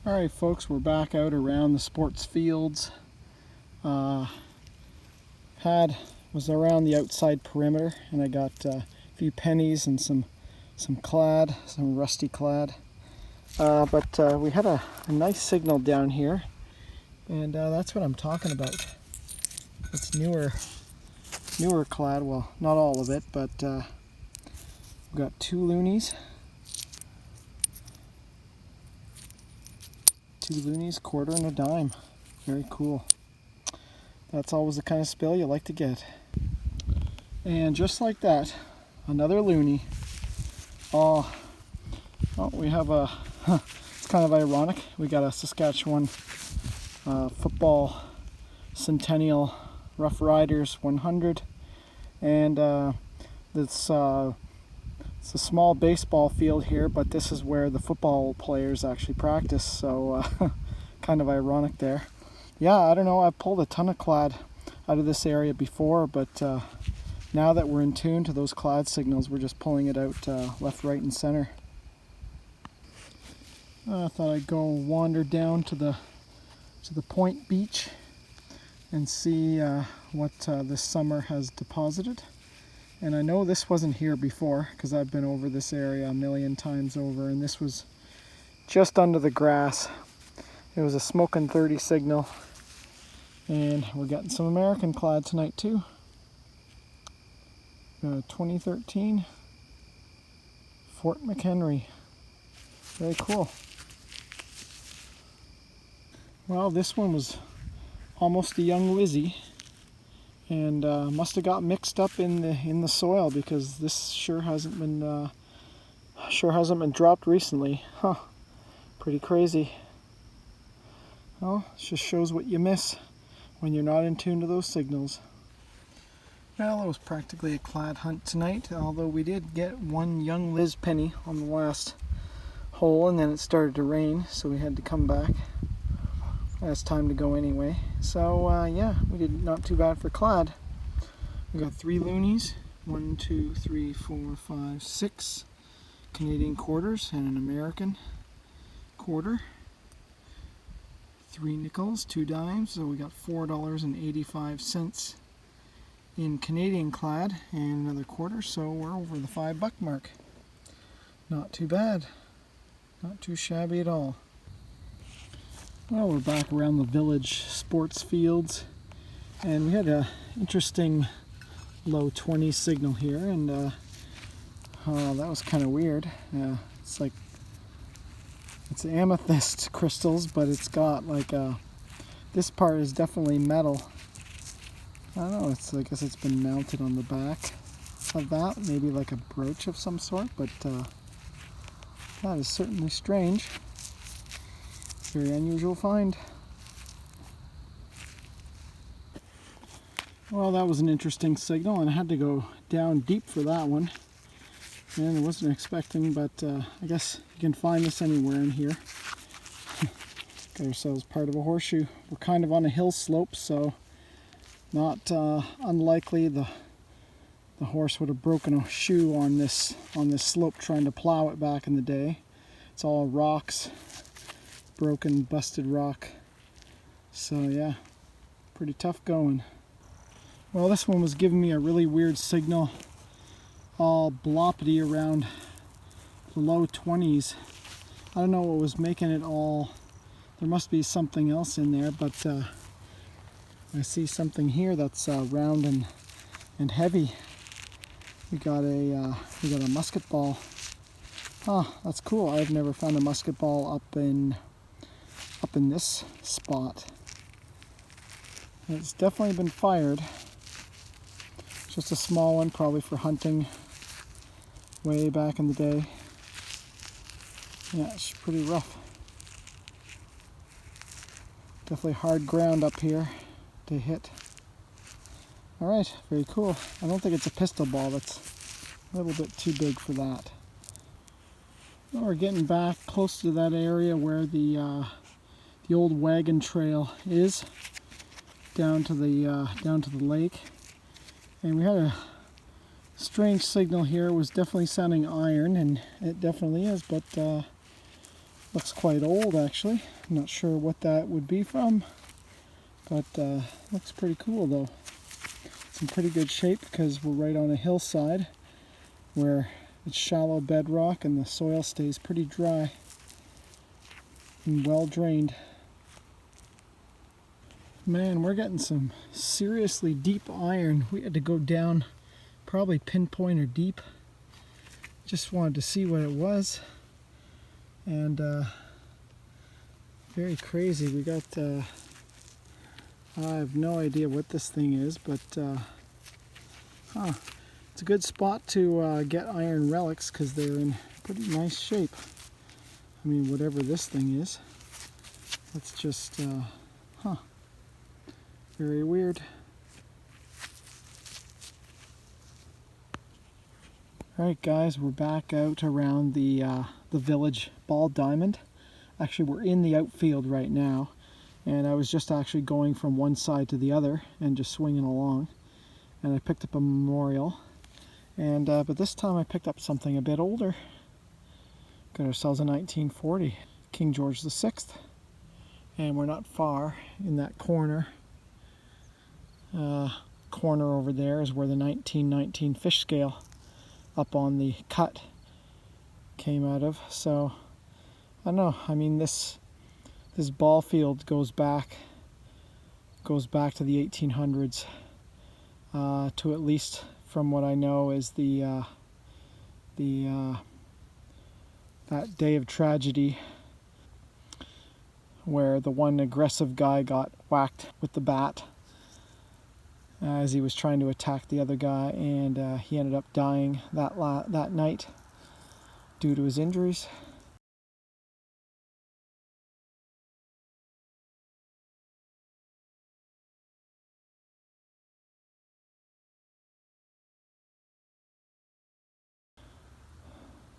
Alright folks, we're back out around the sports fields. Was around the outside perimeter, and I got a few pennies and some clad, some rusty clad. But we had a nice signal down here, and that's what I'm talking about. It's newer clad, well, not all of it, but we've got 2 loonies. 2 loonies, quarter and a dime. Very cool. That's always the kind of spill you like to get. And just like that, another loony. Oh, we have a, it's kind of ironic. We got a Saskatchewan football Centennial Rough Riders 100. And it's a small baseball field here, but this is where the football players actually practice. So kind of ironic there. Yeah, I don't know, I've pulled a ton of clad out of this area before, but now that we're in tune to those clad signals, we're just pulling it out left, right, and center. I thought I'd go wander down to the Point Beach and see what this summer has deposited. And I know this wasn't here before, because I've been over this area a million times over, and this was just under the grass. It was a smoking 30 signal. And we're getting some American clad tonight too. 2013 Fort McHenry. Very cool. Well, this one was almost a young Lizzie, and must have got mixed up in the soil, because this sure hasn't been dropped recently. Huh? Pretty crazy. Well, it just shows what you miss when you're not in tune to those signals. Well, it was practically a clad hunt tonight, although we did get one young Liz penny on the last hole, and then it started to rain, so we had to come back. It's time to go anyway. So yeah, we did not too bad for clad. We got 3 loonies, 1, 2, 3, 4, 5, 6 Canadian quarters and an American quarter. 3 nickels, 2 dimes, so we got $4.85 in Canadian clad, and another quarter, so we're over the $5 mark. Not too bad. Not too shabby at all. Well, we're back around the village sports fields, and we had an interesting low 20 signal here, and that was kind of weird. It's like, it's amethyst crystals, but it's got like this part is definitely metal. I don't know, I guess it's been mounted on the back of that, maybe like a brooch of some sort, but that is certainly strange. Very unusual find. Well, that was an interesting signal, and I had to go down deep for that one. And I wasn't expecting, but I guess you can find this anywhere in here. Got ourselves part of a horseshoe. We're kind of on a hill slope, so not unlikely the horse would have broken a shoe on this slope trying to plow it back in the day. It's all rocks, broken, busted rock. So yeah, pretty tough going. Well, this one was giving me a really weird signal, all bloppity around the low 20s. I don't know what was making it all. There must be something else in there, but I see something here that's round and heavy. We got a musket ball. Oh, that's cool. I've never found a musket ball up in this spot. It's definitely been fired. Just a small one, probably for hunting way back in the day. Yeah, it's pretty rough. Definitely hard ground up here to hit. Alright, very cool. I don't think it's a pistol ball. That's a little bit too big for that. Well, we're getting back close to that area where the old wagon trail is, down to the lake. And we had a strange signal here. It was definitely sounding iron, and it definitely is, but Looks quite old actually. I'm not sure what that would be from, but looks pretty cool though. It's in pretty good shape because we're right on a hillside where it's shallow bedrock and the soil stays pretty dry and well drained. Man, we're getting some seriously deep iron. We had to go down probably pinpoint or deep. Just wanted to see what it was. And very crazy. We got, I have no idea what this thing is, but it's a good spot to get iron relics because they're in pretty nice shape. I mean, whatever this thing is. That's just, very weird. Alright guys, we're back out around the village ball diamond. Actually, we're in the outfield right now, and I was just actually going from one side to the other and just swinging along, and I picked up a memorial, and but this time I picked up something a bit older. Got ourselves a 1940 King George VI, and we're not far in that corner. Corner over there is where the 1919 fish scale up on the cut came out of. So I don't know, I mean this ball field goes back to the 1800s, to at least from what I know is that day of tragedy where the one aggressive guy got whacked with the bat as he was trying to attack the other guy, and he ended up dying that night due to his injuries.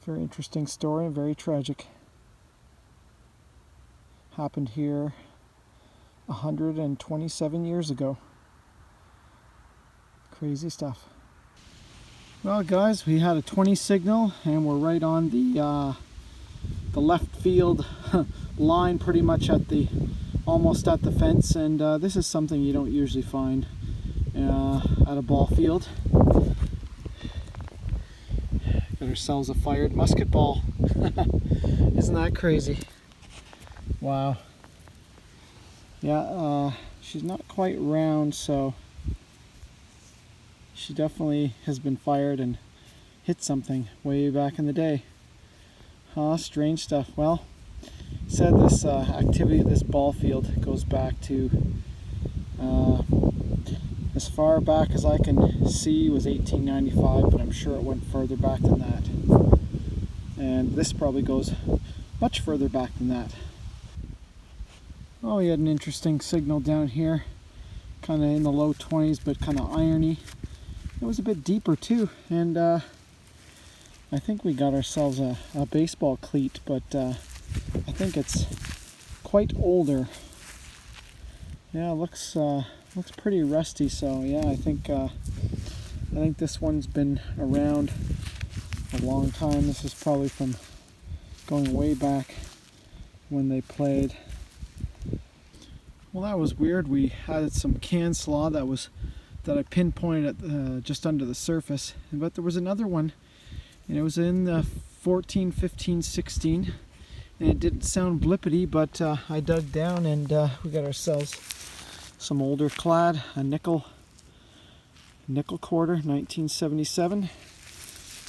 Very interesting story and very tragic. Happened here 127 years ago. Crazy stuff. Well guys, we had a 20 signal and we're right on the left field line, pretty much almost at the fence, and this is something you don't usually find at a ball field. Got ourselves a fired musket ball. Isn't that crazy? Wow. Yeah, she's not quite round, so she definitely has been fired and hit something way back in the day. Strange stuff. Well, it said this activity of this ball field goes back to as far back as I can see was 1895, but I'm sure it went further back than that. And this probably goes much further back than that. Oh, we had an interesting signal down here, kind of in the low 20s, but kind of irony. It was a bit deeper too, and I think we got ourselves a baseball cleat, but I think it's quite older. Yeah, it looks pretty rusty. So yeah, I think this one's been around a long time. This is probably from going way back when they played. Well, that was weird. We had some can slaw that I pinpointed at just under the surface, but there was another one, and it was in the 14, 15, 16, and it didn't sound blippity, but I dug down and we got ourselves some older clad, a nickel quarter, 1977,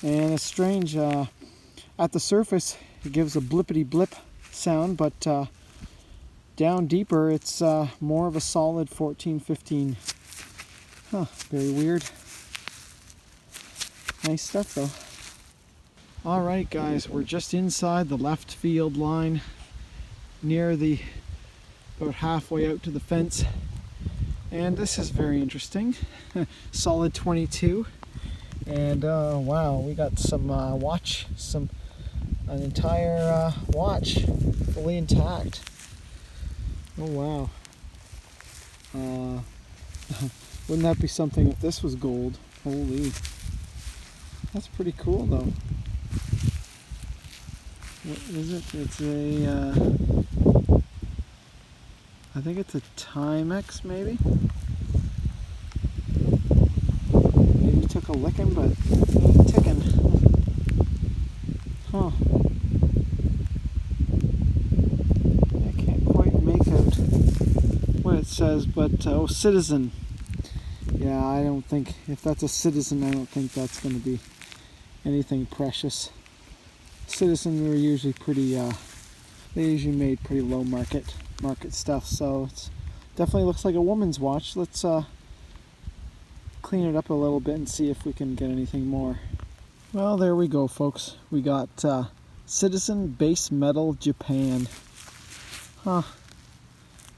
and it's strange, at the surface it gives a blippity blip sound, but down deeper it's more of a solid 14, 15. Huh, very weird. Nice stuff though. Alright guys, we're just inside the left field line, near about halfway out to the fence. And this is very interesting. Solid 22. And wow, we got some an entire watch fully intact. Oh wow. Wouldn't that be something if this was gold? Holy. That's pretty cool though. what is it? It's a, I think it's a Timex maybe? Maybe took a licking, but ain't ticking. Huh. I can't quite make out what it says, but, oh, citizen. Yeah, I don't think, if that's a citizen, I don't think that's going to be anything precious. Citizen were usually pretty, they usually made pretty low market stuff, so it definitely looks like a woman's watch. Let's clean it up a little bit and see if we can get anything more. Well, there we go, folks. We got Citizen Base Metal Japan. Huh.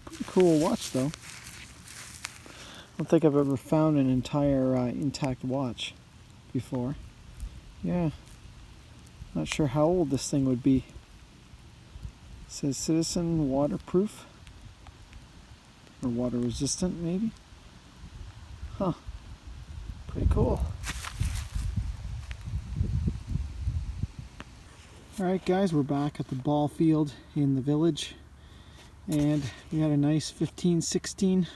Pretty cool watch, though. I don't think I've ever found an entire intact watch before. Yeah. Not sure how old this thing would be. It says Citizen waterproof. Or water resistant, maybe? Huh. Pretty cool. Alright guys, we're back at the ball field in the village. And we had a nice 15-16.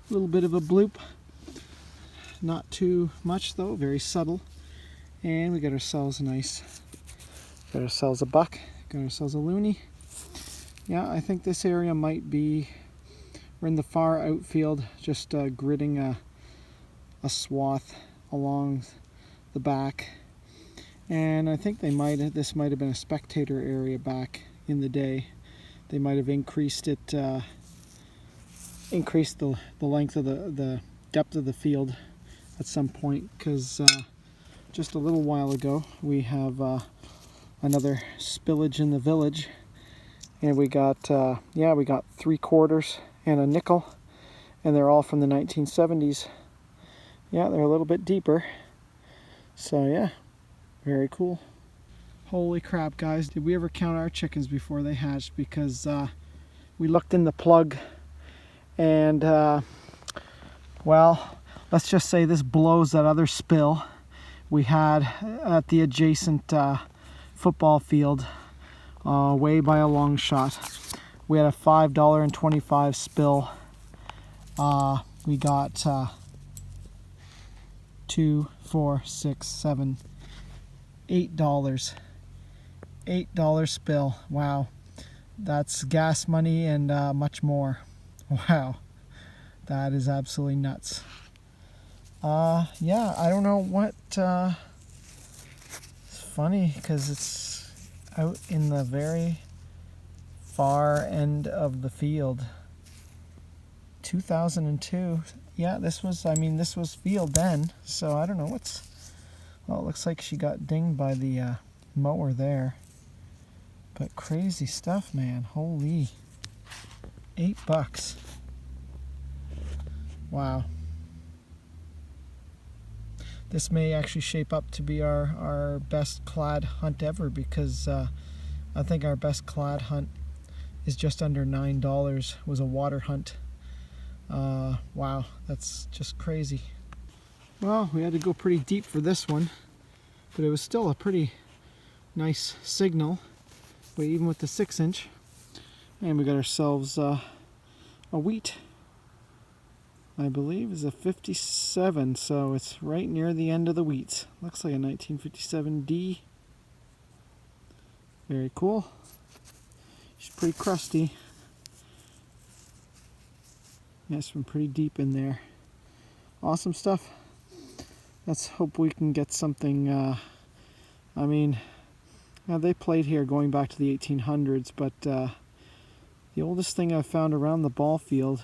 A little bit of a bloop. Not too much though, very subtle. And we got ourselves a buck, got ourselves a loony. Yeah, I think this area might be, we're in the far outfield, just gridding a swath along the back. And I think this might have been a spectator area back in the day. They might have increased it, increased the length of the depth of the field at some point, because just a little while ago we have another spillage in the village, and we got 3 quarters and a nickel, and they're all from the 1970s. Yeah, they're a little bit deeper, so yeah, very cool. Holy crap, guys, did we ever count our chickens before they hatched? Because we looked in the plug, and well, let's just say this blows that other spill we had at the adjacent football field, way by a long shot. We had a $5.25 spill. We got 2, 4, 6, 7, $8. $8 spill. Wow, that's gas money and much more. Wow, that is absolutely nuts. Yeah, I don't know what, it's funny because it's out in the very far end of the field. 2002, yeah, this was field then, so I don't know well, it looks like she got dinged by the mower there. But crazy stuff, man, holy. $8. Wow. This may actually shape up to be our best clad hunt ever, because I think our best clad hunt is just under $9, was a water hunt. Wow, that's just crazy. Well, we had to go pretty deep for this one, but it was still a pretty nice signal, even with the 6-inch. And we got ourselves a wheat, I believe is a 57, so it's right near the end of the wheats. Looks like a 1957D. Very cool. She's pretty crusty. Yes, from pretty deep in there. Awesome stuff. Let's hope we can get something. I mean, they played here going back to the 1800s, but the oldest thing I've found around the ball field,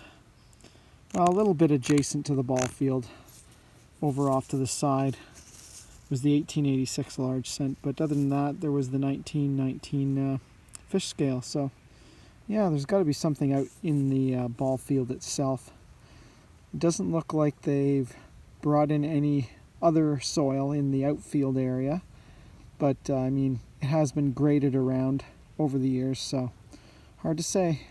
well, a little bit adjacent to the ball field, over off to the side, was the 1886 large cent. But other than that, there was the 1919 fish scale. So yeah, there's got to be something out in the ball field itself. It doesn't look like they've brought in any other soil in the outfield area, but I mean, it has been graded around over the years, so hard to say.